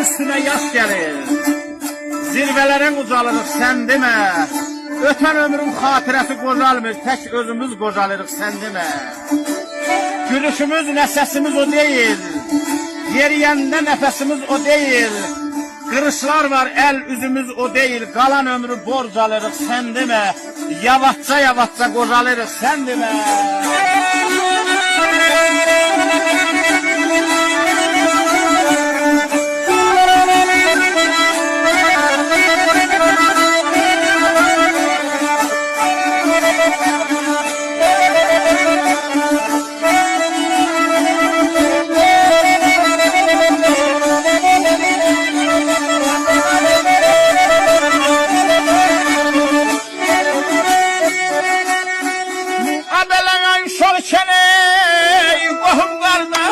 üstüne yaş gelir. Zirvelerin ucalırıq sen demə. Öten ömrün hatirəsi qocalmır, tək özümüz qocalırıq sen demə. Gülüşümüz, nəsəsimiz o değil. Yeriyəndə nəfəsimiz o değil. Kırışlar var el üzümüz o değil. Kalan ömrü borc alırıq sen demə. Yavaşça yavaşça qocalırıq sen demə. Şol kene, qohum qardaş